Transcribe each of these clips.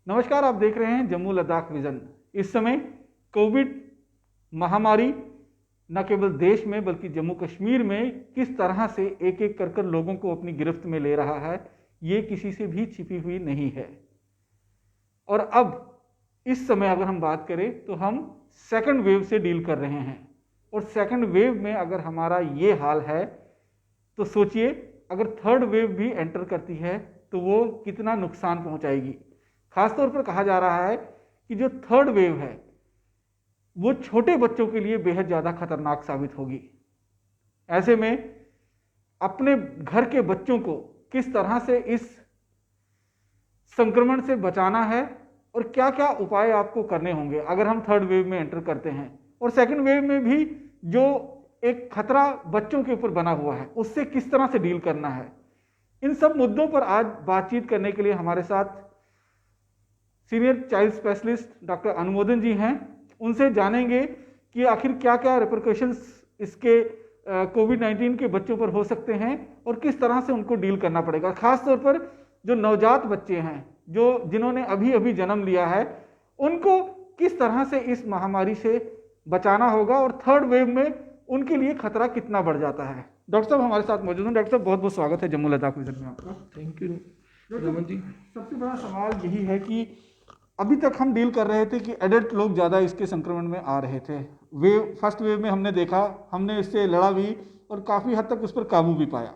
नमस्कार, आप देख रहे हैं जम्मू लद्दाख विजन। इस समय कोविड महामारी न केवल देश में बल्कि जम्मू कश्मीर में किस तरह से एक एक कर लोगों को अपनी गिरफ्त में ले रहा है, ये किसी से भी छिपी हुई नहीं है। और अब इस समय अगर हम बात करें तो हम सेकंड वेव से डील कर रहे हैं, और सेकंड वेव में अगर हमारा ये हाल है तो सोचिए अगर थर्ड वेव भी एंटर करती है तो वो कितना नुकसान पहुंचाएगी। खासतौर पर कहा जा रहा है कि जो थर्ड वेव है वो छोटे बच्चों के लिए बेहद ज़्यादा खतरनाक साबित होगी। ऐसे में अपने घर के बच्चों को किस तरह से इस संक्रमण से बचाना है और क्या क्या उपाय आपको करने होंगे अगर हम थर्ड वेव में एंटर करते हैं, और सेकंड वेव में भी जो एक खतरा बच्चों के ऊपर बना हुआ है उससे किस तरह से डील करना है, इन सब मुद्दों पर आज बातचीत करने के लिए हमारे साथ सीनियर चाइल्ड स्पेशलिस्ट डॉक्टर अनुमोदन जी हैं। उनसे जानेंगे कि आखिर क्या क्या रिपरकशंस इसके कोविड-19 के बच्चों पर हो सकते हैं और किस तरह से उनको डील करना पड़ेगा। खासतौर पर जो नवजात बच्चे हैं, जो जिन्होंने अभी अभी जन्म लिया है, उनको किस तरह से इस महामारी से बचाना होगा और थर्ड वेव में उनके लिए खतरा कितना बढ़ जाता है। डॉक्टर साहब हमारे साथ मौजूद हैं। डॉक्टर साहब बहुत बहुत स्वागत है जम्मू लद्दाख विजन में आपका। Thank you Raman ji. सबसे बड़ा सवाल यही है कि अभी तक हम डील कर रहे थे कि एडल्ट लोग ज़्यादा इसके संक्रमण में आ रहे थे। फर्स्ट वेव में हमने देखा, हमने इससे लड़ा भी और काफ़ी हद तक उस पर काबू भी पाया,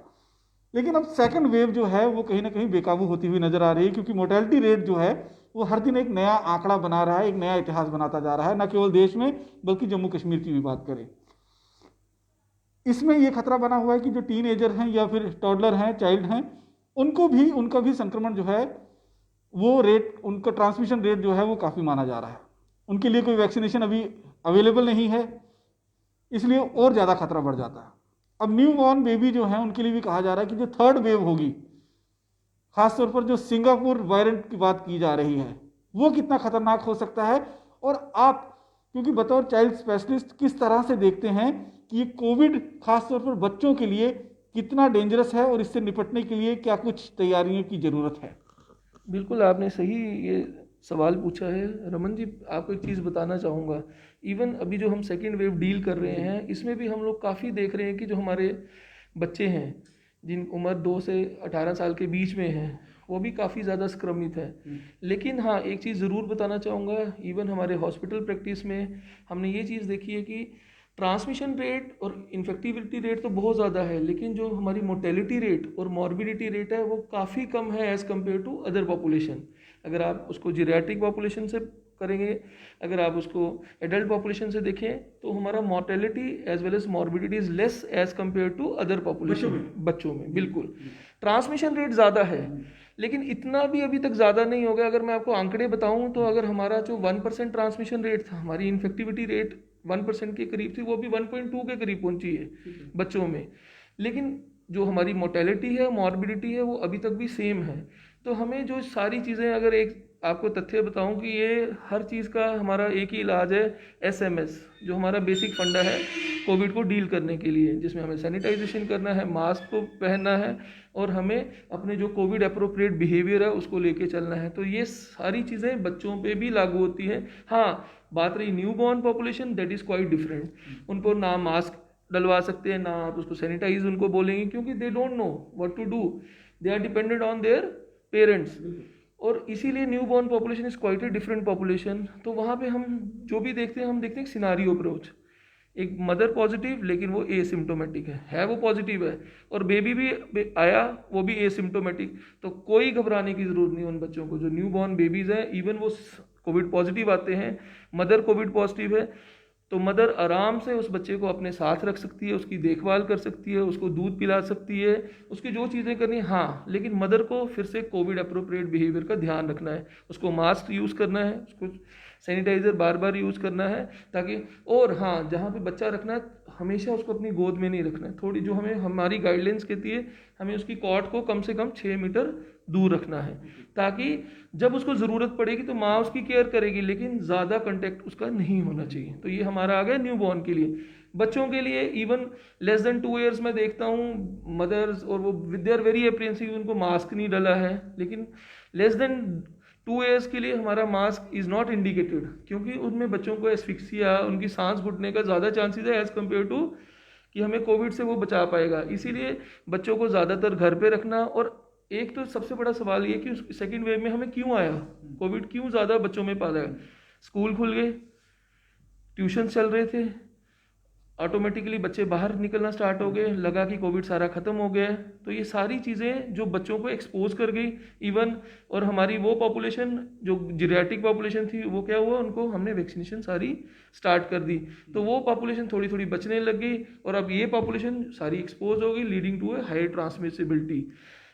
लेकिन अब सेकंड वेव जो है वो कहीं ना कहीं बेकाबू होती हुई नजर आ रही है, क्योंकि मोर्टेलिटी रेट जो है वो हर दिन एक नया आंकड़ा बना रहा है, एक नया इतिहास बनाता जा रहा है, न केवल देश में बल्कि जम्मू कश्मीर की भी बात करें। इसमें ये खतरा बना हुआ है कि जो टीनएजर हैं या फिर टॉडलर हैं, चाइल्ड हैं, उनका भी संक्रमण जो है वो रेट, उनका ट्रांसमिशन रेट जो है वो काफ़ी माना जा रहा है। उनके लिए कोई वैक्सीनेशन अभी अवेलेबल नहीं है, इसलिए और ज़्यादा खतरा बढ़ जाता है। अब न्यू बॉर्न बेबी जो है उनके लिए भी कहा जा रहा है कि जो थर्ड वेव होगी, खासतौर पर जो सिंगापुर वेरिएंट की बात की जा रही है, वो कितना खतरनाक हो सकता है। और आप क्योंकि बतौर चाइल्ड स्पेशलिस्ट किस तरह से देखते हैं कि ये कोविड खासतौर पर बच्चों के लिए कितना डेंजरस है और इससे निपटने के लिए क्या कुछ तैयारियों की ज़रूरत है? बिल्कुल आपने सही ये सवाल पूछा है रमन जी। आपको एक चीज़ बताना चाहूँगा, इवन अभी जो हम सेकेंड वेव डील कर रहे हैं इसमें भी हम लोग काफ़ी देख रहे हैं कि जो हमारे बच्चे हैं जिन उम्र 2 से 18 साल के बीच में हैं वो भी काफ़ी ज़्यादा संक्रमित है। लेकिन हाँ, एक चीज़ ज़रूर बताना चाहूँगा, इवन हमारे हॉस्पिटल प्रैक्टिस में हमने ये चीज़ देखी है कि ट्रांसमिशन रेट और इन्फेक्टिविटी रेट तो बहुत ज़्यादा है, लेकिन जो हमारी मोर्टेलिटी रेट और मॉर्बिडिटी रेट है वो काफ़ी कम है as compare to other population. अगर आप उसको जीरियाट्रिक पॉपुलेशन से करेंगे, अगर आप उसको एडल्ट पॉपुलेशन से देखें तो हमारा mortality as well as morbidity is less as compare to other population. बच्चों में बिल्कुल ट्रांसमिशन रेट ज़्यादा है, लेकिन इतना भी अभी तक ज़्यादा नहीं हो गया। अगर मैं आपको आंकड़े बताऊं तो अगर हमारा जो 1% ट्रांसमिशन रेट था, हमारी इन्फेक्टिविटी रेट 1% के करीब थी, वो भी 1.2 के करीब पहुंची है बच्चों में। लेकिन जो हमारी मोर्टेलिटी है, मॉर्बिडिटी है, वो अभी तक भी सेम है। तो हमें जो सारी चीज़ें, अगर एक आपको तथ्य बताऊं कि ये हर चीज़ का हमारा एक ही इलाज है, SMS, जो हमारा बेसिक फंडा है कोविड को डील करने के लिए, जिसमें हमें सैनिटाइजेशन करना है, मास्क को पहनना है और हमें अपने जो कोविड अप्रोप्रिएट बिहेवियर है उसको लेके चलना है। तो ये सारी चीज़ें बच्चों पे भी लागू होती हैं। हाँ, बात रही new born population, that is quite different. उनको ना मास्क डलवा सकते हैं, ना आप उसको सैनिटाइज उनको बोलेंगे, क्योंकि they don't know what to do, they are dependent on their parents. और इसीलिए new born population is quite a different population. तो वहाँ पे हम जो भी देखते हैं, हम देखते हैं सिनारियो अप्रोच। एक मदर पॉजिटिव लेकिन वो एसिम्टोमेटिक है वो पॉजिटिव है, और बेबी भी आया वो भी एसिम्टोमेटिक। तो कोई घबराने की ज़रूरत नहीं उन बच्चों को जो न्यू बॉर्न बेबीज़ हैं। इवन वो कोविड पॉजिटिव आते हैं, मदर कोविड पॉजिटिव है, तो मदर आराम से उस बच्चे को अपने साथ रख सकती है, उसकी देखभाल कर सकती है, उसको दूध पिला सकती है, उसकी जो चीज़ें करनी है। हाँ, लेकिन मदर को फिर से कोविड अप्रोप्रिएट बिहेवियर का ध्यान रखना है, उसको मास्क यूज़ करना है, उसको सैनिटाइज़र बार बार यूज़ करना है, ताकि, और हाँ, जहाँ पे बच्चा रखना है हमेशा उसको अपनी गोद में नहीं रखना है। थोड़ी जो हमें हमारी गाइडलाइंस कहती है, हमें उसकी कॉट को कम से कम 6 मीटर दूर रखना है, ताकि जब उसको ज़रूरत पड़ेगी तो माँ उसकी केयर करेगी, लेकिन ज़्यादा कंटेक्ट उसका नहीं होना चाहिए। तो ये हमारा आ गया न्यू बॉर्न के लिए। बच्चों के लिए इवन लेस देन 2 ईयर्स में देखता हूँ मदर्स, और वो विद देयर वेरी एप्रिहेंसिव, उनको मास्क नहीं डला है, लेकिन लेस देन 2 years के लिए हमारा मास्क इज़ नॉट इंडिकेटेड, क्योंकि उनमें बच्चों को एस्फिक्सिया, उनकी सांस घुटने का ज़्यादा चांसेस है एज़ कम्पेयर टू कि हमें कोविड से वो बचा पाएगा। इसीलिए बच्चों को ज़्यादातर घर पे रखना। और एक तो सबसे बड़ा सवाल ये कि सेकेंड वेव में हमें क्यों आया, कोविड क्यों ज़्यादा बच्चों में पाया। स्कूल खुल गए, ट्यूशन चल रहे थे, ऑटोमेटिकली बच्चे बाहर निकलना स्टार्ट हो गए, लगा कि कोविड सारा ख़त्म हो गया है। तो ये सारी चीज़ें जो बच्चों को एक्सपोज कर गई इवन, और हमारी वो पॉपुलेशन जो जीरियाट्रिक पॉपुलेशन थी वो क्या हुआ, उनको हमने वैक्सीनेशन सारी स्टार्ट कर दी, तो वो पॉपुलेशन थोड़ी थोड़ी बचने लग गई और अब ये पॉपुलेशन सारी एक्सपोज हो गई, leading to a high transmissibility.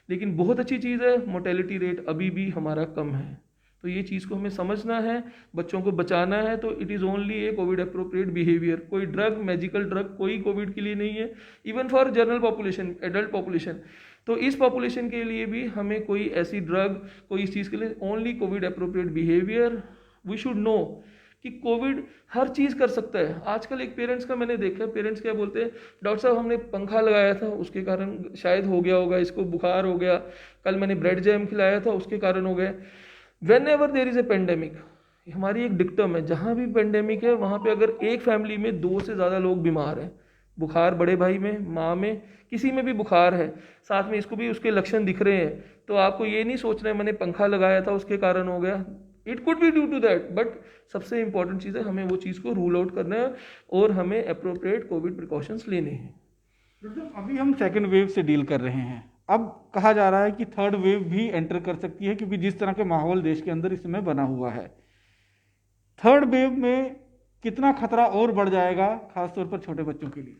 लेकिन बहुत अच्छी चीज़ है, मोर्टेलिटी रेट अभी भी हमारा कम है। तो ये चीज़ को हमें समझना है, बच्चों को बचाना है। तो it is only A Covid appropriate behaviour. कोई ड्रग, मैजिकल ड्रग कोई कोविड के लिए नहीं है, even for general population, adult population. तो इस पॉपुलेशन के लिए भी हमें कोई ऐसी ड्रग, कोई इस चीज़ के लिए only Covid appropriate behaviour. We should know कि कोविड हर चीज़ कर सकता है। आजकल एक पेरेंट्स का मैंने देखा, पेरेंट्स क्या बोलते हैं, डॉक्टर साहब हमने पंखा लगाया था उसके कारण शायद हो गया होगा, इसको बुखार हो गया, कल मैंने ब्रेड जैम खिलाया था उसके कारण हो गया। When ever there is a pandemic, हमारी एक डिक्टम है, जहाँ भी पेंडेमिक है वहाँ पे अगर एक फैमिली में 2 से ज़्यादा लोग बीमार हैं, बुखार बड़े भाई में, माँ में, किसी में भी बुखार है, साथ में इसको भी उसके लक्षण दिख रहे हैं, तो आपको ये नहीं सोचना है मैंने पंखा लगाया था उसके कारण हो गया। It could be due to that, but सबसे इंपॉर्टेंट चीज़ है हमें वो चीज़ को रूल आउट करना है और हमें अप्रोप्रिएट कोविड प्रिकॉशंस लेने हैं। अभी हम सेकेंड वेव से डील कर रहे हैं, अब कहा जा रहा है कि थर्ड वेव भी एंटर कर सकती है, क्योंकि जिस तरह के माहौल देश के अंदर इस समय बना हुआ है। थर्ड वेव में कितना खतरा और बढ़ जाएगा, खासतौर पर छोटे बच्चों के लिए?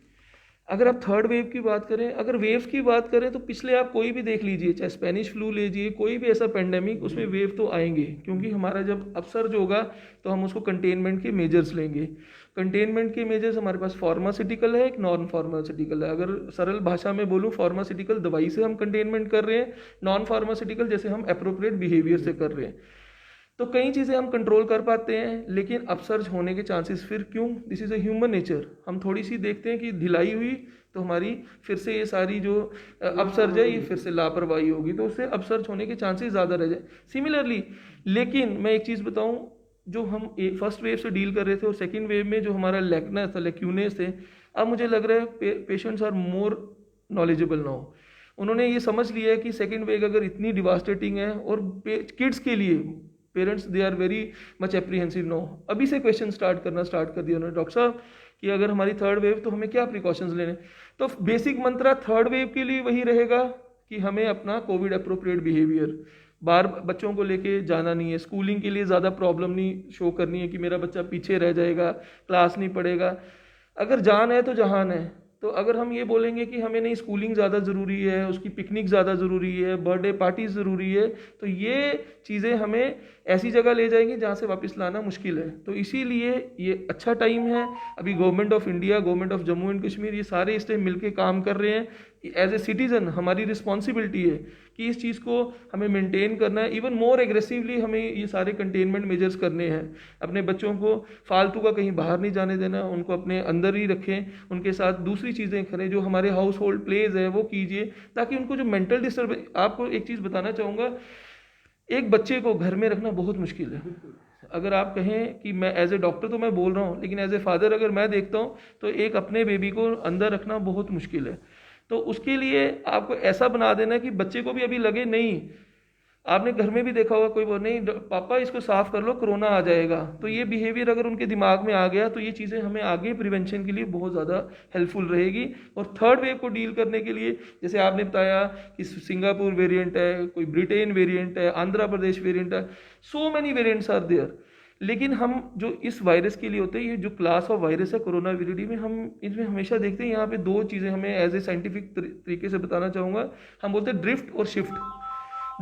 अगर आप थर्ड वेव की बात करें, अगर वेव्स की बात करें तो पिछले आप कोई भी देख लीजिए, चाहे स्पेनिश फ्लू लीजिए, कोई भी ऐसा पेंडेमिक, उसमें वेव तो आएंगे, क्योंकि हमारा जब अपसर्ज होगा तो हम उसको कंटेनमेंट के मेजर्स लेंगे। कंटेनमेंट के मेजर्स हमारे पास फार्मास्यूटिकल है, एक नॉन फार्मास्यूटिकल है। अगर सरल भाषा में बोलूँ, फार्मास्यूटिकल दवाई से हम कंटेनमेंट कर रहे हैं, नॉन फार्मास्यूटिकल जैसे हम अप्रोप्रिएट बिहेवियर से कर रहे हैं। तो कई चीज़ें हम कंट्रोल कर पाते हैं, लेकिन अपसर्ज होने के चांसेस फिर क्यों, this is a human nature. हम थोड़ी सी देखते हैं कि ढिलाई हुई तो हमारी फिर से ये सारी जो अपसर्ज है ये फिर से लापरवाही होगी, तो उससे अपसर्ज होने के चांसेस ज़्यादा रह जाए। सिमिलरली, लेकिन मैं एक चीज़ बताऊं, जो हम फर्स्ट वेव से डील कर रहे थे और सेकेंड वेव में जो हमारा लैकनेस था, लैक्यूनेस थे, अब मुझे लग रहा है patients are more knowledgeable now. उन्होंने ये समझ लिया है कि सेकेंड वेव अगर इतनी डिवास्टेटिंग है, और किड्स के लिए parents they are very much apprehensive no. अभी से क्वेश्चन स्टार्ट कर दिया उन्होंने, डॉक्टर साहब कि अगर हमारी थर्ड वेव तो हमें क्या प्रिकॉशंस लेने। तो बेसिक मंत्रा थर्ड वेव के लिए वही रहेगा कि हमें अपना कोविड अप्रोप्रिएट बिहेवियर, बाहर बच्चों को लेके जाना नहीं है, स्कूलिंग के लिए ज़्यादा प्रॉब्लम नहीं शो करनी है कि मेरा बच्चा पीछे रह जाएगा, क्लास नहीं पढ़ेगा। अगर जान है तो जहान है। तो अगर हम ये बोलेंगे कि हमें नहीं, स्कूलिंग ज़्यादा ज़रूरी है, उसकी पिकनिक ज़्यादा ज़रूरी है, बर्थडे पार्टी ज़रूरी है, तो ये चीज़ें हमें ऐसी जगह ले जाएंगी जहाँ से वापस लाना मुश्किल है। तो इसीलिए ये अच्छा टाइम है। अभी government of India, government of Jammu and Kashmir, ये सारे इस टाइम मिलकर काम कर रहे हैं। एज ए सिटीज़न हमारी रिस्पॉन्सिबिलिटी है कि इस चीज़ को हमें मेंटेन करना है। इवन मोर एग्रेसिवली हमें ये सारे कंटेनमेंट मेजर्स करने हैं। अपने बच्चों को फालतू का कहीं बाहर नहीं जाने देना, उनको अपने अंदर ही रखें, उनके साथ दूसरी चीज़ें करें, जो हमारे हाउस होल्ड प्लेज है वो कीजिए, ताकि उनको जो मेंटल डिस्टर्बेंस। आपको एक चीज़ बताना चाहूँगा, एक बच्चे को घर में रखना बहुत मुश्किल है। अगर आप कहें कि मैं एज ए डॉक्टर तो मैं बोल रहा हूँ, लेकिन एज ए फादर अगर मैं देखता हूँ तो एक अपने बेबी को अंदर रखना बहुत मुश्किल है। तो उसके लिए आपको ऐसा बना देना कि बच्चे को भी अभी लगे नहीं। आपने घर में भी देखा होगा, कोई बोल नहीं पापा इसको साफ कर लो, कोरोना आ जाएगा। तो ये बिहेवियर अगर उनके दिमाग में आ गया तो ये चीज़ें हमें आगे प्रिवेंशन के लिए बहुत ज़्यादा हेल्पफुल रहेगी। और थर्ड वेव को डील करने के लिए, जैसे आपने बताया कि सिंगापुर वेरिएंट है, कोई ब्रिटेन वेरिएंट है, आंध्र प्रदेश वेरिएंट है, so many variants are there. लेकिन हम जो इस वायरस के लिए होते हैं, ये जो क्लास ऑफ वायरस है कोरोना विरिडी में, हम इसमें हमेशा देखते हैं यहाँ पे 2 चीज़ें हमें एज ए साइंटिफिक तरीके से बताना चाहूँगा। हम बोलते हैं ड्रिफ्ट और शिफ्ट।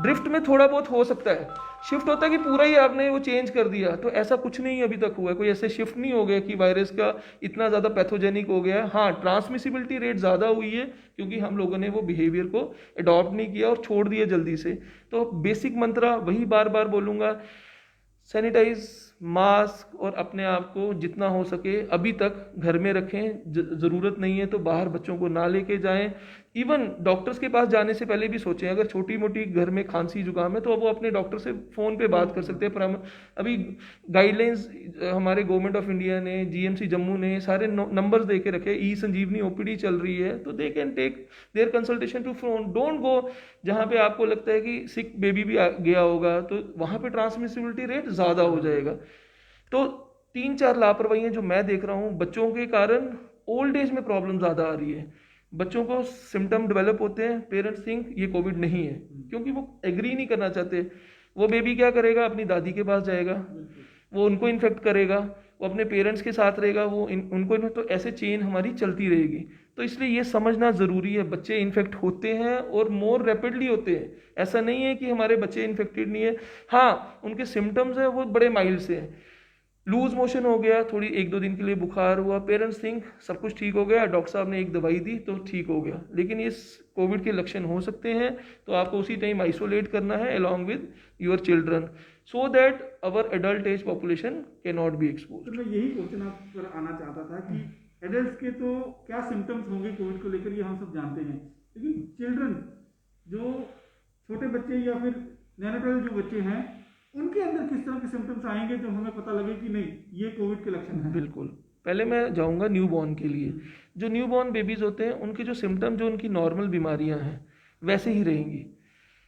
ड्रिफ्ट में थोड़ा बहुत हो सकता है, शिफ्ट होता है कि पूरा ही आपने वो चेंज कर दिया। तो ऐसा कुछ नहीं अभी तक हुआ है, कोई ऐसे शिफ्ट नहीं हो गया कि वायरस का इतना ज़्यादा पैथोजेनिक हो गया है। हाँ, ट्रांसमिसिबिलिटी रेट ज़्यादा हुई है क्योंकि हम लोगों ने वो बिहेवियर को अडॉप्ट नहीं किया और छोड़ दिया जल्दी से। तो बेसिक मंत्रा वही बार बार बोलूँगा, सैनिटाइज, मास्क और अपने आप को जितना हो सके अभी तक घर में रखें। ज़रूरत नहीं है तो बाहर बच्चों को ना लेके जाएं। इवन डॉक्टर्स के पास जाने से पहले भी सोचें, अगर छोटी मोटी घर में खांसी जुकाम है तो अब वो अपने डॉक्टर से फ़ोन पे बात कर सकते हैं। पर अभी गाइडलाइंस हमारे गवर्नमेंट ऑफ इंडिया ने, जीएमसी जम्मू ने सारे नंबर्स दे के रखे। ई संजीवनी ओपीडी चल रही है तो they can take their consultation to phone. Don't go जहाँ पे आपको लगता है कि सिक बेबी भी गया होगा तो वहाँ पे ट्रांसमिसिबिलिटी रेट ज़्यादा हो जाएगा। तो 3-4 लापरवाहियाँ जो मैं देख रहा हूँ बच्चों के कारण, ओल्ड एज में प्रॉब्लम ज़्यादा आ रही है। बच्चों को सिम्टम डेवलप होते हैं, पेरेंट्स थिंक ये कोविड नहीं है क्योंकि वो एग्री नहीं करना चाहते। वो बेबी क्या करेगा, अपनी दादी के पास जाएगा, वो उनको इन्फेक्ट करेगा, वो अपने पेरेंट्स के साथ रहेगा, वो उनको तो ऐसे चेन हमारी चलती रहेगी। तो इसलिए ये समझना ज़रूरी है, बच्चे इन्फेक्ट होते हैं और मोर रैपिडली होते हैं। ऐसा नहीं है कि हमारे बच्चे इन्फेक्टेड नहीं है, हाँ उनके सिम्टम्स हैं वो बड़े माइल्ड से हैं। लूज मोशन हो गया, थोड़ी 1-2 दिन के लिए बुखार हुआ, पेरेंट्स थिंक सब कुछ ठीक हो गया, डॉक्टर साहब ने एक दवाई दी तो ठीक हो गया, लेकिन ये कोविड के लक्षण हो सकते हैं। तो आपको उसी टाइम आइसोलेट करना है along with your children so that our adult age population can not be expose. तो मैं यही क्वेश्चन आप पर आना चाहता था कि एडल्ट्स के तो क्या सिम्टम्स होंगे कोविड को लेकर, ये हम सब जानते हैं, लेकिन चिल्ड्रन जो छोटे बच्चे या फिर नैनोटल जो बच्चे हैं उनके अंदर किस तरह के सिम्टम्स आएंगे जो हमें पता लगे कि नहीं ये कोविड के लक्षण हैं? बिल्कुल, पहले मैं जाऊंगा न्यूबॉर्न के लिए। जो न्यूबॉर्न बेबीज होते हैं उनके जो सिम्टम, जो उनकी नॉर्मल बीमारियां हैं वैसे ही रहेंगी।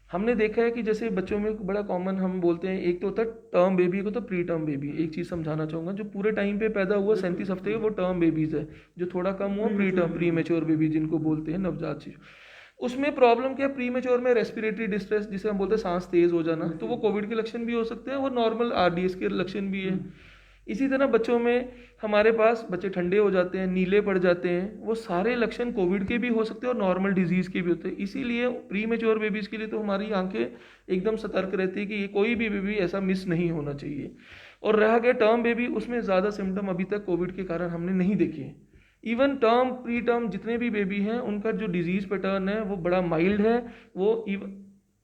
हमने देखा है कि जैसे बच्चों में बड़ा कॉमन हम बोलते हैं, एक तो होता है टर्म बेबी को तो प्री टर्म बेबी। एक चीज़ समझाना चाहूँगा, जो पूरे टाइम पे पैदा हुआ 37 हफ्ते के वो टर्म बेबीज़ है, जो थोड़ा कम हुआ pre term, pre mature baby जिनको बोलते हैं, नवजात शिशु। उसमें प्रॉब्लम क्या, प्री मेच्योर में रेस्पिरेटरी डिस्ट्रेस जिसे हम बोलते हैं सांस तेज हो जाना, तो वो कोविड के लक्षण भी हो सकते हैं, वो नॉर्मल आरडीएस के लक्षण भी है। इसी तरह बच्चों में हमारे पास बच्चे ठंडे हो जाते हैं, नीले पड़ जाते हैं, वो सारे लक्षण कोविड के भी हो सकते हैं और नॉर्मल डिजीज़ के भी होते हैं। इसीलिए प्री मेच्योर बेबीज़ के लिए तो हमारी आंखें एकदम सतर्क रहती है कि ये कोई भी बेबी ऐसा मिस नहीं होना चाहिए। और रह गया टर्म बेबी, उसमें ज़्यादा सिम्टम अभी तक कोविड के कारण हमने नहीं देखे हैं। इवन टर्म प्री टर्म जितने भी बेबी हैं उनका जो डिजीज़ पैटर्न है वो बड़ा माइल्ड है। वो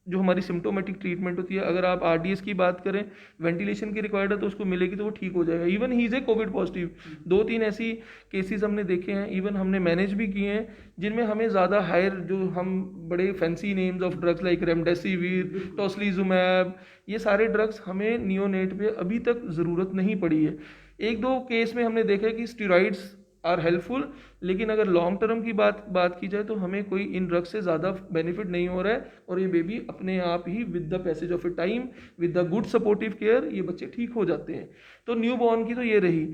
जो हमारी सिम्टोमेटिक ट्रीटमेंट होती है, अगर आप आरडीएस की बात करें, वेंटिलेशन की रिक्वायर्ड है तो उसको मिलेगी तो वो ठीक हो जाएगा। Even he is a Covid positive. 2-3 ऐसी केसेस हमने देखे हैं, इवन हमने मैनेज भी किए हैं, जिनमें हमें ज़्यादा हायर जो हम बड़े fancy names of drugs like remdesivir, tocilizumab, ये सारे ड्रग्स हमें नियोनेट पे अभी तक ज़रूरत नहीं पड़ी है। 1-2 केस में हमने देखा है कि स्टेरॉइड्स आर हेल्पफुल, लेकिन अगर लॉन्ग टर्म की बात की जाए तो हमें कोई इन ड्रग्स से ज़्यादा बेनिफिट नहीं हो रहा है। और ये बेबी अपने आप ही with the passage of a time, with the good supportive care, ये बच्चे ठीक हो जाते हैं। तो न्यू बॉर्न की तो ये रही।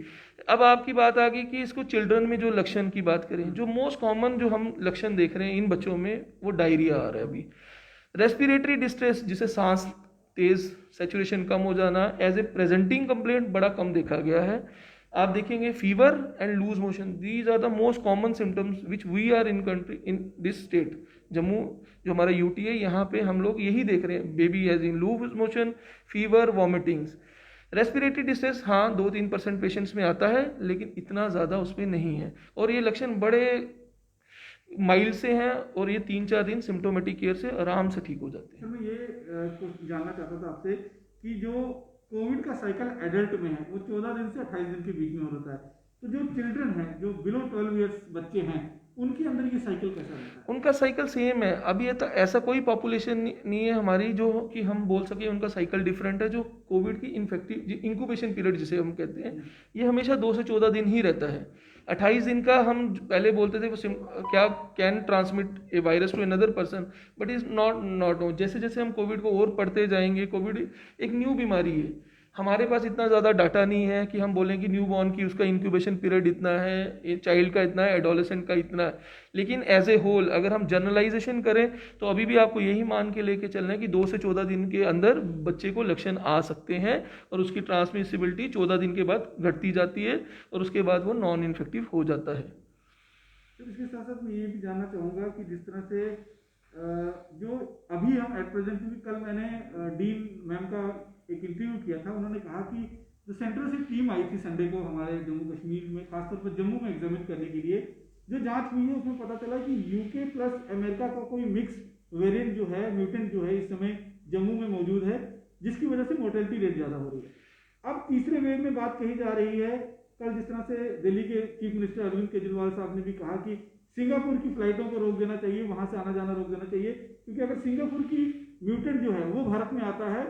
अब आपकी बात आ गई कि इसको चिल्ड्रन में जो लक्षण की बात करें, जो मोस्ट कॉमन जो हम लक्षण देख रहे हैं इन बच्चों में, वो डायरिया आ रहा है अभी। रेस्पिरेटरी डिस्ट्रेस जिसे सांस तेज, सेचुरेशन कम हो जाना, एज ए प्रेजेंटिंग कंप्लेंट बड़ा कम देखा गया है। आप देखेंगे fever and loose motion, these are the most common symptoms which we are in country in this state. Jammu जो हमारा यूटी है, यहाँ पे हम लोग यही देख रहे हैं, baby has in loose motion, fever, vomitings. Respiratory distress हाँ 2-3% पेशेंट्स में आता है, लेकिन इतना ज़्यादा उसमें नहीं है, और ये लक्षण बड़े माइल्ड से हैं, और ये 3-4 दिन सिम्टोमेटिक केयर से आराम से ठीक हो जाते हैं। तो मैं ये कुछ जानना चाहता था आपसे कि जो कोविड का साइकिल एडल्ट में है वो 14 दिन से 28 दिन के बीच में होता है, तो जो चिल्ड्रन है, जो बिलो 12 ईयर्स बच्चे हैं, उनके अंदर ये साइकिल कैसा रहता है? उनका साइकिल सेम है। अभी ये तो ऐसा कोई पॉपुलेशन नहीं है हमारी जो कि हम बोल सके उनका साइकिल डिफरेंट है। जो कोविड की इन्फेक्टिव इंक्यूबेशन पीरियड जिसे हम कहते हैं, ये हमेशा 2 से 14 दिन ही रहता है। 28 दिन का हम पहले बोलते थे वो क्या can transmit a virus to another person, but is not. जैसे जैसे हम कोविड को और पढ़ते जाएंगे, कोविड एक न्यू बीमारी है, हमारे पास इतना ज़्यादा डाटा नहीं है कि हम बोलें कि न्यू बॉर्न की उसका इंक्यूबेशन पीरियड इतना है, चाइल्ड का इतना है, एडोलेसेंट का इतना है। लेकिन एज ए होल अगर हम जनरलाइजेशन करें तो अभी भी आपको यही मान के लेके चलना है कि 2 से 14 दिन के अंदर बच्चे को लक्षण आ सकते हैं, और उसकी ट्रांसमिसिबिलिटी 14 दिन के बाद घटती जाती है, और उसके बाद वो नॉन इन्फेक्टिव हो जाता है। तो इसके साथ साथ मैं ये भी जानना चाहूँगा कि जिस तरह से जो अभी हम एट प्रेजेंट भी, कल मैंने डीन मैम का एक इंटरव्यू किया था, उन्होंने कहा कि जो सेंटर से टीम आई थी संडे को हमारे जम्मू कश्मीर में, खासतौर पर जम्मू में एग्जामिन करने के लिए, जो जांच हुई है उसमें पता चला कि यूके प्लस अमेरिका का कोई मिक्स वेरिएंट जो है, म्यूटेंट जो है, इस समय जम्मू में मौजूद है, जिसकी वजह से मोर्टेलिटी रेट ज़्यादा हो रही है। अब तीसरे वेव में बात कही जा रही है, कल जिस तरह से दिल्ली के चीफ मिनिस्टर अरविंद केजरीवाल साहब ने भी कहा कि सिंगापुर की फ्लाइटों को रोक देना चाहिए, वहां से आना जाना रोक देना चाहिए, क्योंकि अगर सिंगापुर की म्यूटेंट जो है वो भारत में आता है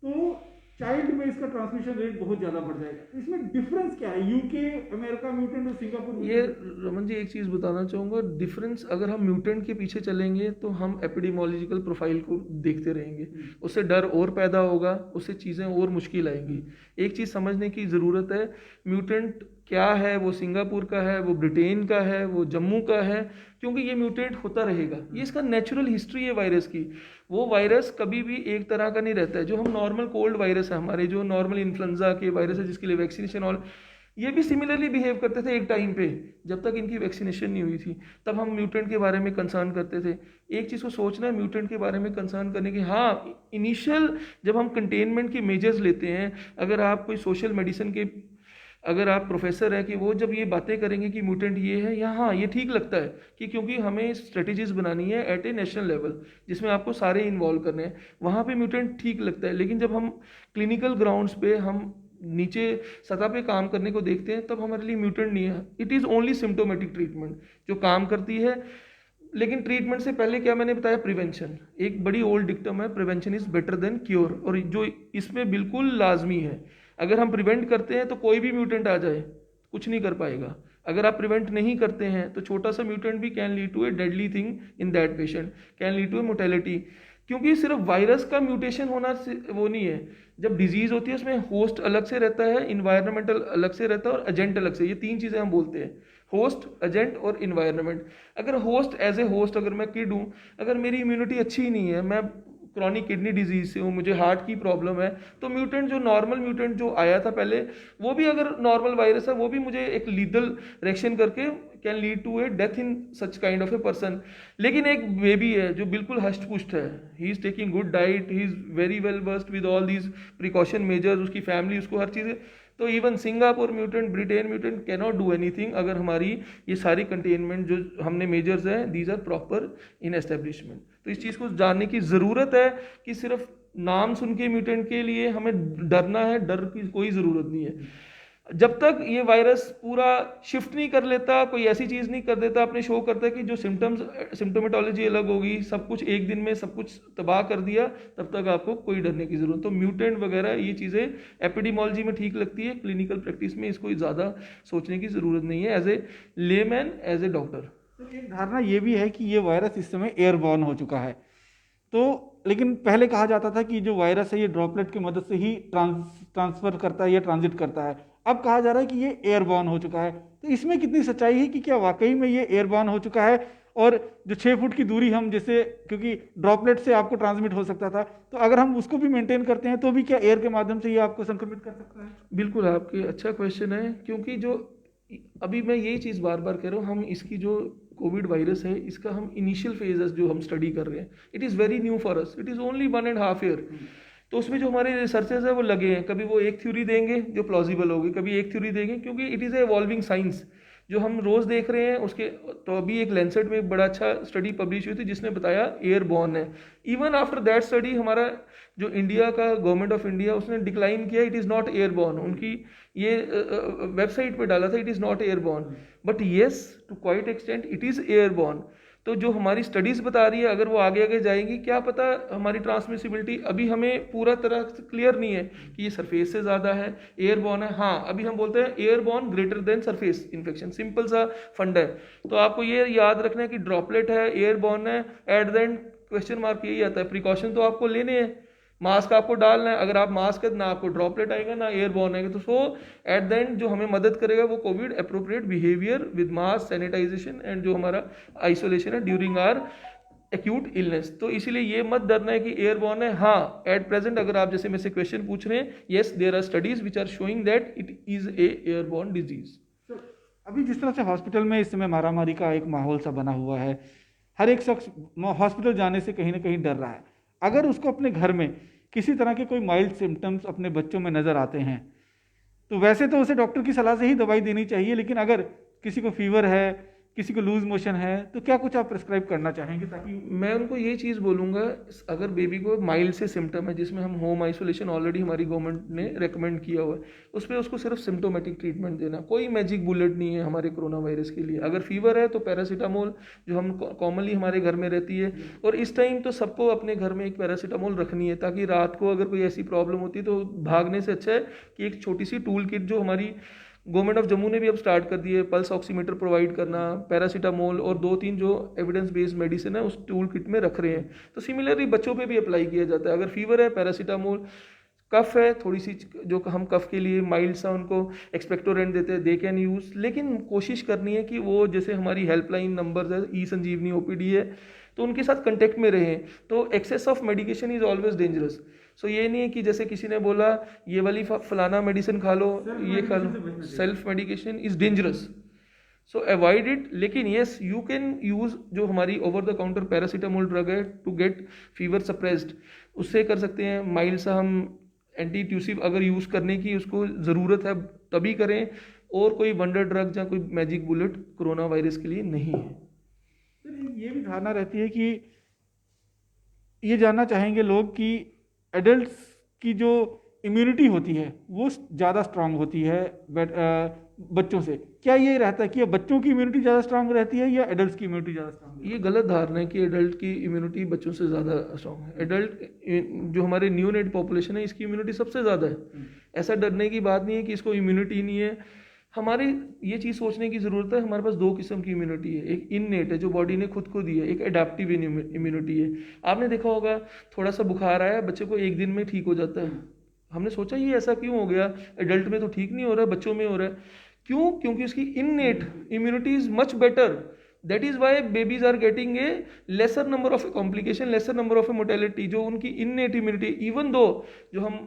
तो चाइल्ड में इसका ट्रांसमिशन रेट बहुत ज्यादा बढ़ जाएगा। इसमें डिफरेंस क्या है यूके अमेरिका म्यूटेंट और सिंगापुर? ये रमन जी एक चीज़ बताना चाहूँगा, डिफरेंस अगर हम म्यूटेंट के पीछे चलेंगे तो हम एपिडेमोलॉजिकल प्रोफाइल को देखते रहेंगे, उससे डर और पैदा होगा, उससे चीज़ें और मुश्किल आएंगी। एक चीज़ समझने की ज़रूरत है, म्यूटेंट क्या है, वो सिंगापुर का है, वो ब्रिटेन का है, वो जम्मू का है, क्योंकि ये म्यूटेट होता रहेगा, ये इसका नेचुरल हिस्ट्री है वायरस की। वो वायरस कभी भी एक तरह का नहीं रहता है। जो हम नॉर्मल कोल्ड वायरस है, हमारे जो नॉर्मल इन्फ्लुएंजा के वायरस है जिसके लिए वैक्सीनेशन और ये भी सिमिलरली बिहेव करते थे एक टाइम पे, जब तक इनकी वैक्सीनेशन नहीं हुई थी तब हम म्यूटेंट के बारे में कंसर्न करते थे। एक चीज़ को सोचना है म्यूटेंट के बारे में कंसर्न करने की, हाँ इनिशियल जब हम कंटेनमेंट की मेजर्स लेते हैं, अगर आप कोई सोशल मेडिसिन के अगर आप प्रोफेसर हैं कि वो जब ये बातें करेंगे कि म्यूटेंट ये है या हाँ ये ठीक लगता है कि क्योंकि हमें स्ट्रेटेजीज बनानी है एट ए नेशनल लेवल जिसमें आपको सारे इन्वॉल्व करने हैं, वहाँ पे म्यूटेंट ठीक लगता है। लेकिन जब हम क्लिनिकल ग्राउंड्स पे हम नीचे सतह पे काम करने को देखते हैं तब हमारे लिए म्यूटेंट नहीं है, it is only symptomatic treatment जो काम करती है। लेकिन ट्रीटमेंट से पहले क्या मैंने बताया, प्रिवेंशन। एक बड़ी ओल्ड डिक्टम है, prevention is better than cure, और जो इसमें बिल्कुल लाजमी है। अगर हम प्रिवेंट करते हैं तो कोई भी म्यूटेंट आ जाए कुछ नहीं कर पाएगा। अगर आप प्रिवेंट नहीं करते हैं तो छोटा सा म्यूटेंट भी can lead to a deadly thing in that patient, can lead to a mortality. क्योंकि सिर्फ वायरस का म्यूटेशन होना वो नहीं है, जब डिजीज होती है उसमें होस्ट अलग से रहता है, इन्वायरमेंटल अलग से रहता है और एजेंट अलग से, ये तीन चीज़ें हम बोलते हैं, होस्ट, एजेंट और इन्वायरमेंट। अगर होस्ट एज ए होस्ट अगर मैं किड हूँ, अगर मेरी इम्यूनिटी अच्छी ही नहीं है, मैं क्रॉनिक किडनी डिजीज से हूँ, मुझे हार्ट की प्रॉब्लम है, तो म्यूटेंट जो नॉर्मल म्यूटेंट जो आया था पहले वो भी अगर नॉर्मल वायरस है वो भी मुझे एक लीदल रिएक्शन करके can lead to a death in such kind of a person. लेकिन एक बेबी है जो बिल्कुल हस्ट पुस्ट है, he is taking good diet, he is very well versed with all these precaution measures, उसकी फैमिली उसको हर चीज़, तो even Singapore mutant, Britain mutant can not do anything अगर हमारी ये सारी कंटेनमेंट जो हमने मेजर्स हैं these are proper in establishment. तो इस चीज़ को जानने की ज़रूरत है कि सिर्फ नाम सुन के म्यूटेंट के लिए हमें डरना है, डर की कोई ज़रूरत नहीं है। जब तक ये वायरस पूरा शिफ्ट नहीं कर लेता, कोई ऐसी चीज़ नहीं कर देता, अपने शो करता है कि जो सिम्टोमेटोलॉजी अलग होगी, सब कुछ एक दिन में सब कुछ तबाह कर दिया, तब तक आपको कोई डरने की ज़रूरत। तो म्यूटेंट वगैरह ये चीज़ें एपिडेमोलॉजी में ठीक लगती है, क्लिनिकल प्रैक्टिस में इसको ज़्यादा सोचने की ज़रूरत नहीं है as a layman, as a doctor. तो एक धारणा ये भी है कि ये वायरस इस समय एयरबॉर्न हो चुका है, तो लेकिन पहले कहा जाता था कि जो वायरस है ये ड्रॉपलेट की मदद से ही ट्रांसफर करता है या ट्रांजिट करता है, अब कहा जा रहा है कि ये एयरबॉर्न हो चुका है। तो इसमें कितनी सच्चाई है कि क्या वाकई में ये एयरबॉर्न हो चुका है? और जो 6 फुट की दूरी हम जैसे, क्योंकि ड्रॉपलेट से आपको ट्रांसमिट हो सकता था, तो अगर हम उसको भी मेंटेन करते हैं तो भी क्या एयर के माध्यम से ये आपको संक्रमित कर सकता है? बिल्कुल, आपके अच्छा क्वेश्चन है, क्योंकि जो अभी मैं यही चीज़ बार बार कह रहा हूँ, हम इसकी जो कोविड वायरस है इसका हम इनिशियल फेजेस जो हम स्टडी कर रहे हैं, it is very new for us, it is only 1.5 year. तो उसमें जो हमारे रिसर्चर्स है वो लगे हैं, कभी वो एक थ्योरी देंगे जो प्लॉजिबल होगी, कभी एक थ्योरी देंगे, क्योंकि it is a evolving science जो हम रोज़ देख रहे हैं उसके। तो अभी एक लैंसेट में एक बड़ा अच्छा स्टडी पब्लिश हुई थी जिसने बताया एयरबॉर्न है। इवन आफ्टर दैट स्टडी हमारा जो इंडिया का गवर्नमेंट ऑफ इंडिया उसने डिक्लाइन किया, इट इज़ नॉट एयरबॉर्न, उनकी ये वेबसाइट पे डाला था it is not airborne, but yes to quite extent it is airborne. तो जो हमारी स्टडीज़ बता रही है अगर वो आगे आगे जाएंगी, क्या पता हमारी ट्रांसमिसिबिलिटी, अभी हमें पूरा तरह से क्लियर नहीं है कि ये सरफेस से ज़्यादा है, एयरबॉर्न है। हाँ, अभी हम बोलते हैं airborne greater than surface infection, simple सा फंड है। तो आपको ये याद रखना है कि ड्रॉपलेट है, एयरबॉर्न है, at the end question mark यही आता है। प्रिकॉशन तो आपको लेने हैं, मास्क आपको डालना है, अगर आप मास्क है ना आपको ड्रॉपलेट आएगा ना एयरबॉर्न आएगा। तो सो एट द एंड जो हमें मदद करेगा वो Covid appropriate behaviour with mask, sanitisation and जो हमारा आइसोलेशन है ड्यूरिंग आवर एक्यूट इलनेस। तो इसीलिए ये मत डरना है कि एयरबॉर्न है। हाँ, एट प्रेजेंट अगर आप जैसे मेरे से क्वेश्चन पूछ रहे हैं, yes there are studies which are showing that it is a airborne disease. अभी जिस तरह से हॉस्पिटल में इस समय मारामारी का एक माहौल सा बना हुआ है, हर एक शख्स हॉस्पिटल जाने से कहीं ना कहीं डर रहा है। अगर उसको अपने घर में किसी तरह के कोई माइल्ड सिम्टम्स अपने बच्चों में नज़र आते हैं तो वैसे तो उसे डॉक्टर की सलाह से ही दवाई देनी चाहिए, लेकिन अगर किसी को फीवर है, किसी को लूज मोशन है, तो क्या कुछ आप प्रिस्क्राइब करना चाहेंगे ताकि मैं उनको ये चीज़ बोलूँगा, अगर बेबी को माइल्ड से सिम्टम है जिसमें हम होम आइसोलेशन ऑलरेडी हमारी गवर्नमेंट ने रेकमेंड किया हुआ है, उस पर उसको सिर्फ सिम्टोमेटिक ट्रीटमेंट देना, कोई मैजिक बुलेट नहीं है हमारे कोरोना वायरस के लिए। अगर फीवर है तो पैरासीटामोल जो हम कॉमनली हमारे घर में रहती है, और इस टाइम तो सबको अपने घर में एक पैरासीटामोल रखनी है, ताकि रात को अगर कोई ऐसी प्रॉब्लम होती है तो भागने से अच्छा है कि एक छोटी सी टूल किट जो हमारी गवर्नमेंट ऑफ जम्मू ने भी अब स्टार्ट कर दी है, पल्स ऑक्सीमीटर प्रोवाइड करना, पैरासीटामोल और 2-3 जो एविडेंस बेस्ड मेडिसिन है उस टूल किट में रख रहे हैं। तो सिमिलरली बच्चों पे भी अप्लाई किया जाता है। अगर फीवर है पैरासीटामोल, कफ है थोड़ी सी जो हम कफ के लिए माइल्ड सा उनको एक्सपेक्टोरेंट देते हैं, दे कैन यूज़, लेकिन कोशिश करनी है कि वो जैसे हमारी हेल्पलाइन नंबर है ई-संजीवनी ओपीडी है तो उनके साथ कंटेक्ट में रहें। तो excess of medication is always dangerous. So ये नहीं है कि जैसे किसी ने बोला ये वाली फलाना मेडिसिन खा लो, ये खा लो, self medication is dangerous, so avoid it. लेकिन येस यू कैन यूज़ जो हमारी over the counter paracetamol drug है टू गेट फीवर सप्रेस्ड, उससे कर सकते हैं। माइल्ड सा हम एंटी ट्यूसिव अगर यूज़ करने की उसको ज़रूरत है तभी करें, और कोई वंडर ड्रग या कोई मैजिक बुलेट कोरोना वायरस के लिए नहीं है। ये भी धारणा रहती है कि ये जानना चाहेंगे लोग कि एडल्ट्स की जो इम्यूनिटी होती है वो ज़्यादा स्ट्रांग होती है बच्चों से। क्या ये रहता है कि बच्चों की इम्यूनिटी ज़्यादा स्ट्रांग रहती है या एडल्ट्स की इम्यूनिटी ज़्यादा स्ट्रांग? ये गलत धारणा है कि एडल्ट की इम्यूनिटी बच्चों से ज़्यादा स्ट्रांग है। एडल्ट जो हमारे न्यूनेट पॉपुलेशन है इसकी इम्यूनिटी सबसे ज़्यादा है। ऐसा डरने की बात नहीं है कि इसको इम्यूनिटी नहीं है। हमारे ये चीज़ सोचने की ज़रूरत है, हमारे पास 2 किस्म की इम्यूनिटी है। एक इननेट है जो बॉडी ने खुद को दी है, एक एडाप्टिव इम्यूनिटी है। आपने देखा होगा थोड़ा सा बुखार आया बच्चे को 1 दिन में ठीक हो जाता है। हमने सोचा ये ऐसा क्यों हो गया, एडल्ट में तो ठीक नहीं हो रहा है, बच्चों में हो रहा है। क्यों? क्योंकि उसकी innate immunity is much better. That is why babies are getting a lesser number of a complication, lesser number of a mortality, जो उनकी इननेट इम्यूनिटी। इवन दो जो हम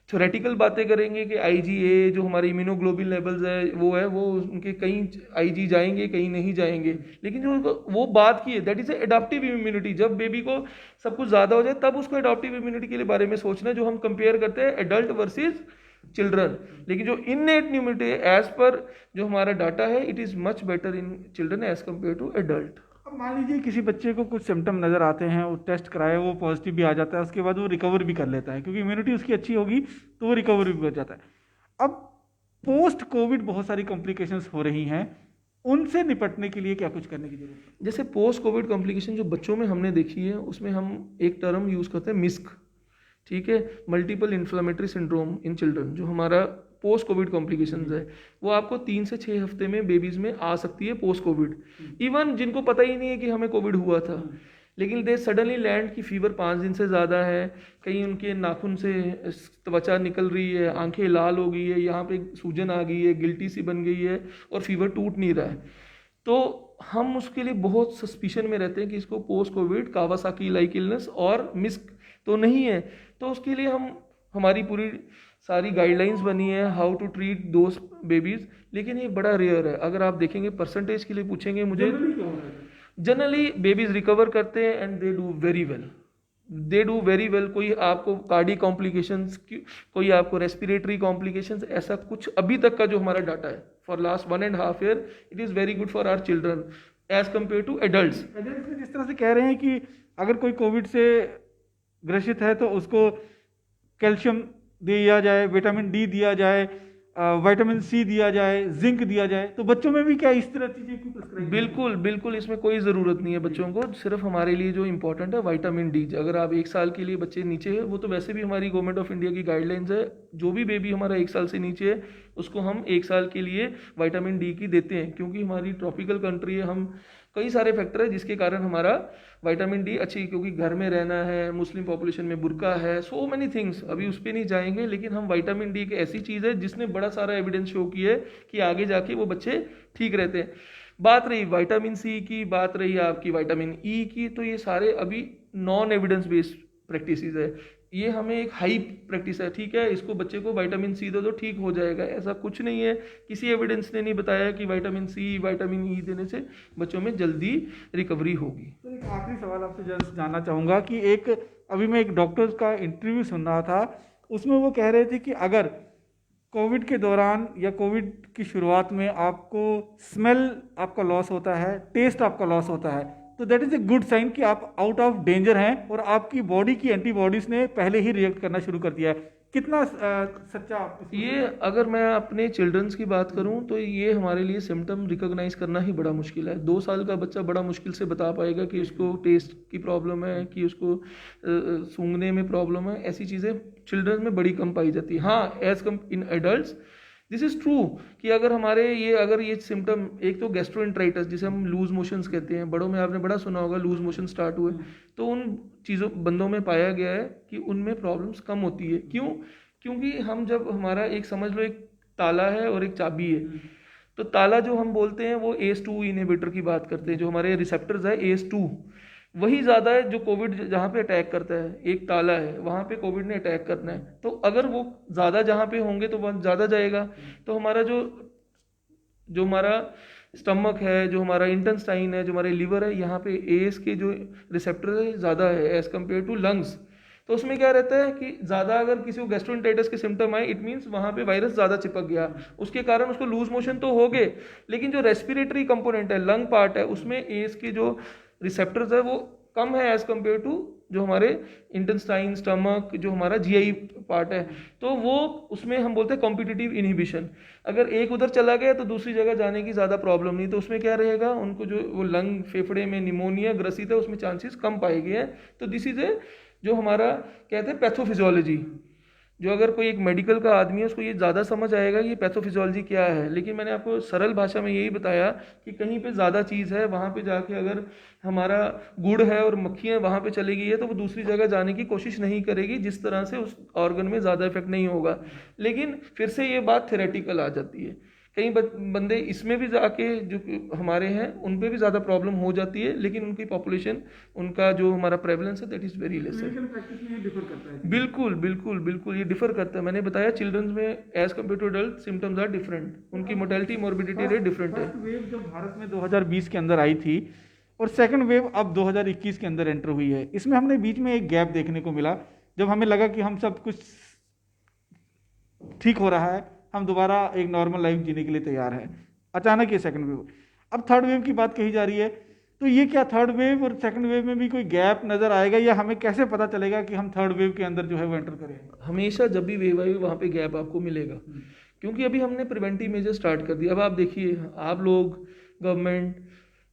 थ्योरेटिकल बातें करेंगे कि IgA जो हमारे इम्यूनोग्लोबिन लेवल्स है वो उनके कहीं IG जाएंगे कहीं नहीं जाएंगे, लेकिन जो वो बात की है दैट इज एडाप्टिव इम्यूनिटी। जब बेबी को सब कुछ ज़्यादा हो जाए तब उसको एडाप्टिव इम्यूनिटी के लिए बारे में सोचना है, जो हम कंपेयर करते हैं एडल्ट वर्सेज चिल्ड्रन। लेकिन जो इननेट इम्यूनिटी एज पर जो हमारा डाटा है it is much better in children as compare to adult. अब मान लीजिए किसी बच्चे को कुछ सिम्टम नज़र आते हैं, वो टेस्ट कराए, वो पॉजिटिव भी आ जाता है, उसके बाद वो रिकवर भी कर लेता है क्योंकि इम्यूनिटी उसकी अच्छी होगी तो वो रिकवर भी कर जाता है। अब पोस्ट कोविड बहुत सारी कॉम्प्लिकेशंस हो रही हैं, उनसे निपटने के लिए क्या कुछ करने की जरूरत है? जैसे पोस्ट कोविड कॉम्प्लिकेशन जो बच्चों में हमने देखी है उसमें हम एक टर्म यूज़ करते हैं मिस्क, ठीक है, multiple inflammatory syndrome in children. जो हमारा पोस्ट कोविड कॉम्प्लिकेशंस है वो आपको 3 से 6 हफ्ते में बेबीज़ में आ सकती है पोस्ट कोविड। इवन जिनको पता ही नहीं है कि हमें कोविड हुआ था, लेकिन दे सडनली लैंड की फीवर 5 दिन से ज़्यादा है, कहीं उनके नाखून से त्वचा निकल रही है, आंखें लाल हो गई है, यहाँ पे सूजन आ गई है, गिल्टी सी बन गई है और फीवर टूट नहीं रहा है, तो हम उसके लिए बहुत सस्पिशन में रहते हैं कि इसको post Covid Kawasaki like illness और मिस्क तो नहीं है। तो उसके लिए हमारी पूरी सारी गाइडलाइंस बनी है how to treat those babies, लेकिन ये बड़ा रेयर है। अगर आप देखेंगे परसेंटेज के लिए पूछेंगे मुझे, जनरली बेबीज रिकवर करते हैं and they do very well. कोई आपको कार्डियक कॉम्प्लिकेशंस, कोई आपको रेस्पिरेटरी कॉम्प्लिकेशंस, ऐसा कुछ अभी तक का जो हमारा डाटा है for last 1.5 year it is very good for our children as compare to adults. जिस तरह से कह रहे हैं कि अगर कोई कोविड से ग्रसित है तो उसको कैल्शियम दिया जाए, विटामिन D दिया जाए, विटामिन C दिया जाए, जिंक दिया जाए, तो बच्चों में भी क्या इस तरह चीज़ें की प्रिस्क्राइब? बिल्कुल इसमें कोई ज़रूरत नहीं है बच्चों को। सिर्फ हमारे लिए जो इंपॉर्टेंट है विटामिन D। अगर आप 1 साल के लिए बच्चे नीचे है, वो तो वैसे भी हमारी गवर्नमेंट ऑफ इंडिया की गाइडलाइंस है, जो भी बेबी हमारा 1 साल से नीचे है उसको हम 1 साल के लिए विटामिन D की देते हैं, क्योंकि हमारी ट्रॉपिकल कंट्री है, हम कई सारे फैक्टर है जिसके कारण हमारा विटामिन D अच्छी, क्योंकि घर में रहना है, मुस्लिम पॉपुलेशन में बुर्का है, सो मैनी थिंग्स, अभी उस पर नहीं जाएंगे। लेकिन हम विटामिन D एक ऐसी चीज़ है जिसने बड़ा सारा एविडेंस शो किया है कि आगे जाके वो बच्चे ठीक रहते हैं। बात रही विटामिन C की, बात रही आपकी विटामिन E की, तो ये सारे अभी नॉन एविडेंस बेस्ड प्रैक्टिसेस है। ये हमें एक हाई प्रैक्टिस है, ठीक है, इसको बच्चे को विटामिन C दो तो ठीक हो जाएगा, ऐसा कुछ नहीं है। किसी एविडेंस ने नहीं बताया कि विटामिन C विटामिन E देने से बच्चों में जल्दी रिकवरी होगी। तो एक आखिरी सवाल आपसे जस्ट जानना चाहूँगा कि अभी मैं एक डॉक्टर का इंटरव्यू सुन रहा था, उसमें वो कह रहे थे कि अगर कोविड के दौरान या कोविड की शुरुआत में आपको स्मेल आपका लॉस होता है, टेस्ट आपका लॉस होता है, तो that is a good sign कि आप आउट ऑफ डेंजर हैं और आपकी बॉडी की एंटीबॉडीज ने पहले ही रिएक्ट करना शुरू कर दिया है। कितना सच्चा आप ये अगर मैं अपने चिल्ड्रंस की बात करूं तो ये हमारे लिए सिम्टम रिकॉग्नाइज करना ही बड़ा मुश्किल है। 2 साल का बच्चा बड़ा मुश्किल से बता पाएगा कि उसको टेस्ट की प्रॉब्लम है, कि उसको सूंघने में प्रॉब्लम है। ऐसी चीज़ें चिल्ड्रंस में बड़ी कम पाई जाती है। हाँ, as come in adults this is true कि अगर ये सिम्टम, एक तो गैस्ट्रोएंटराइटिस जिसे हम लूज मोशंस कहते हैं, बड़ों में आपने बड़ा सुना होगा लूज मोशन स्टार्ट हुए, तो उन बंदों में पाया गया है कि उनमें प्रॉब्लम्स कम होती है। क्यों? क्योंकि हम जब हमारा एक समझ लो एक ताला है और एक चाबी है, तो ताला जो हम बोलते हैं वो ACE2 इनहिबिटर की बात करते हैं, जो हमारे रिसेप्टर्स है ACE2 वही ज़्यादा है जो कोविड जहाँ पे अटैक करता है। एक ताला है, वहाँ पे कोविड ने अटैक करना है, तो अगर वो ज़्यादा जहाँ पे होंगे तो वहाँ ज़्यादा जाएगा। तो हमारा जो हमारा स्टमक है, जो हमारा इंटेस्टाइन है, जो हमारे लिवर है, यहाँ पे एस के जो रिसेप्टर है ज़्यादा है एज़ कम्पेयर टू लंग्स। तो उसमें क्या रहता है कि ज़्यादा अगर किसी को गैस्ट्रोएंटेरिटिस के सिम्टम आए, इट मीन्स वहाँ पे वायरस ज़्यादा चिपक गया, उसके कारण उसको लूज मोशन तो हो गए, लेकिन जो रेस्पिरेटरी कंपोनेंट है, लंग पार्ट है, उसमें एस के जो रिसेप्टर्स है वो कम है एज कम्पेयर टू जो हमारे इंटेस्टाइन, स्टमक, जो हमारा GI पार्ट है। तो वो उसमें हम बोलते हैं कॉम्पिटिटिव इनहिबिशन। अगर एक उधर चला गया तो दूसरी जगह जाने की ज़्यादा प्रॉब्लम नहीं, तो उसमें क्या रहेगा, उनको जो वो लंग, फेफड़े में निमोनिया ग्रसित है, उसमें चांसेस कम पाए गए हैं। तो दिस इज ए जो हमारा कहते हैं पैथोफिजियोलॉजी, जो अगर कोई एक मेडिकल का आदमी है उसको ये ज़्यादा समझ आएगा कि ये पैथोफिजियोलॉजी क्या है। लेकिन मैंने आपको सरल भाषा में यही बताया कि कहीं पे ज़्यादा चीज़ है, वहाँ पे जाके अगर हमारा गुड़ है और मक्खियाँ वहाँ पे चली गई है, तो वो दूसरी जगह जाने की कोशिश नहीं करेगी, जिस तरह से उस ऑर्गन में ज़्यादा इफेक्ट नहीं होगा। लेकिन फिर से ये बात थेरेटिकल आ जाती है। कई बंदे इसमें भी जाके जो हमारे हैं उन पे भी ज़्यादा प्रॉब्लम हो जाती है, लेकिन उनकी पॉपुलेशन, उनका जो हमारा प्रेवलेंस है दैट इज़ वेरी लेस है। बिल्कुल बिल्कुल बिल्कुल ये डिफर करता है। मैंने बताया चिल्ड्रंस में as compare to adult symptoms are different, उनकी मोर्टेलिटी मोर्बिडिटी रेट डिफरेंट है। वेव जब भारत में 2020 के अंदर आई थी और सेकंड वेव अब 2021 के अंदर एंटर हुई है, इसमें हमने बीच में एक गैप देखने को मिला जब हमें लगा कि हम सब कुछ ठीक हो रहा है, हम दोबारा एक नॉर्मल लाइफ जीने के लिए तैयार हैं। अचानक ये सेकंड वेव, अब थर्ड वेव की बात कही जा रही है, तो ये क्या थर्ड वेव और सेकंड वेव में भी कोई गैप नजर आएगा, या हमें कैसे पता चलेगा कि हम थर्ड वेव के अंदर जो है वो एंटर करें? हमेशा जब भी वेव आई वहाँ पे गैप आपको मिलेगा, क्योंकि अभी हमने प्रिवेंटिव मेजर स्टार्ट कर दिया। अब आप देखिए, आप लोग, गवर्नमेंट,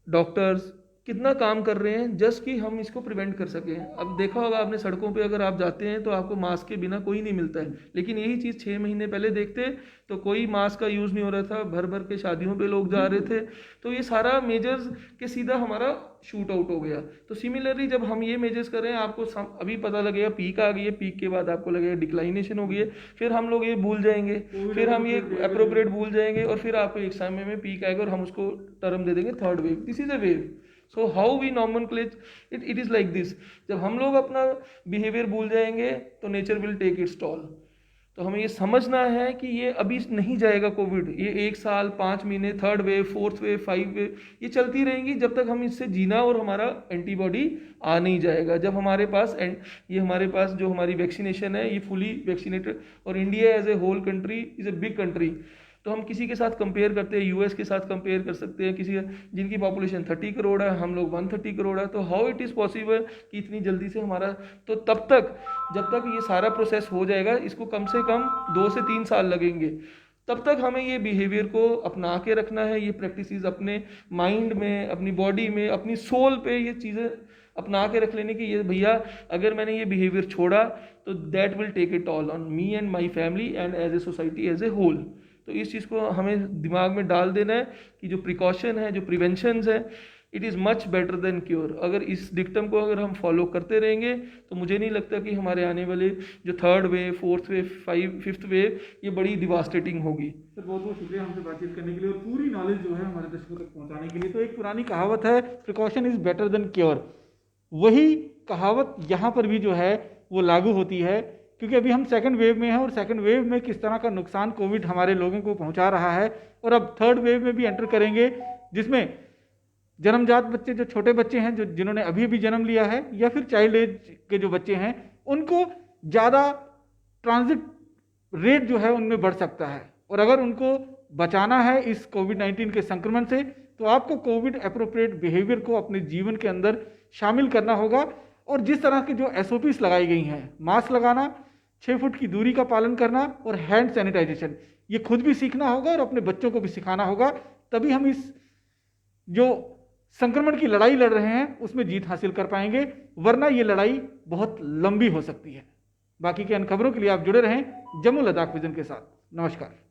डॉक्टर्स कितना काम कर रहे हैं जस्ट कि हम इसको प्रिवेंट कर सकें। अब देखा होगा आपने, सड़कों पे अगर आप जाते हैं तो आपको मास्क के बिना कोई नहीं मिलता है, लेकिन यही चीज़ 6 महीने पहले देखते तो कोई मास्क का यूज़ नहीं हो रहा था, भर भर के शादियों पे लोग जा रहे थे। तो ये सारा मेजर्स के सीधा हमारा शूट आउट हो गया। तो सिमिलरली जब हम ये मेजर्स कर रहे हैं, आपको अभी पता लगेगा पीक आ गई है, पीक के बाद आपको लगेगा डिक्लाइनेशन हो गई है, फिर हम लोग ये भूल जाएंगे, फिर हम ये अप्रोप्रिएट भूल जाएंगे, और फिर आपको एक समय में पीक आएगा और हम उसको टर्म दे देंगे third wave. This is a wave. So how we nomenclature it is like this. जब हम लोग अपना बिहेवियर भूल जाएंगे तो nature will take its toll. तो हमें ये समझना है कि ये अभी नहीं जाएगा कोविड, ये 1 साल, 5 महीने, third wave, fourth wave, 5 wave, ये चलती रहेंगी जब तक हम इससे जीना और हमारा एंटीबॉडी आ नहीं जाएगा। जब हमारे पास जो हमारी वैक्सीनेशन है ये फुली वैक्सीनेटेड, और India as a whole country is a big country. तो हम किसी के साथ कंपेयर करते हैं, US के साथ कंपेयर कर सकते हैं, किसी जिनकी पॉपुलेशन 30 करोड़ है, हम लोग 130 करोड़ है। तो हाउ इट इज़ पॉसिबल कि इतनी जल्दी से हमारा, तो तब तक जब तक ये सारा प्रोसेस हो जाएगा, इसको कम से कम 2 से 3 साल लगेंगे। तब तक हमें ये बिहेवियर को अपना के रखना है, ये प्रैक्टिसेस अपने माइंड में, अपनी बॉडी में, अपनी सोल पे ये चीज़ें अपना के रख लेने की, ये भैया अगर मैंने ये बिहेवियर छोड़ा तो that will take it all on me and my family and as a society as a whole. तो इस चीज़ को हमें दिमाग में डाल देना है कि जो प्रिकॉशन है, जो प्रिवेंशंस है, it is much better than cure. अगर इस डिक्टम को अगर हम फॉलो करते रहेंगे तो मुझे नहीं लगता कि हमारे आने वाले जो third wave, fourth wave, 5th wave, ये बड़ी डिवास्टेटिंग होगी। सर बहुत बहुत शुक्रिया हमसे बातचीत करने के लिए और पूरी नॉलेज जो है हमारे दर्शकों तक पहुंचाने के लिए। तो एक पुरानी कहावत है, precaution is better than cure, वही कहावत यहाँ पर भी जो है वो लागू होती है, क्योंकि अभी हम सेकंड वेव में हैं और सेकंड वेव में किस तरह का नुकसान कोविड हमारे लोगों को पहुंचा रहा है, और अब थर्ड वेव में भी एंटर करेंगे जिसमें जन्मजात बच्चे, जो छोटे बच्चे हैं, जो जिन्होंने अभी भी जन्म लिया है, या फिर चाइल्ड एज के जो बच्चे हैं, उनको ज़्यादा ट्रांजिट रेट जो है उनमें बढ़ सकता है। और अगर उनको बचाना है इस कोविड-19 के संक्रमण से, तो आपको कोविड एप्रोप्रिएट बिहेवियर को अपने जीवन के अंदर शामिल करना होगा। और जिस तरह की जो SOPs लगाई गई हैं, मास्क लगाना, 6 फुट की दूरी का पालन करना और हैंड सैनिटाइजेशन, ये खुद भी सीखना होगा और अपने बच्चों को भी सिखाना होगा। तभी हम इस जो संक्रमण की लड़ाई लड़ रहे हैं उसमें जीत हासिल कर पाएंगे, वरना ये लड़ाई बहुत लंबी हो सकती है। बाकी की अन्य खबरों के लिए आप जुड़े रहें जम्मू लद्दाख विजन के साथ। नमस्कार।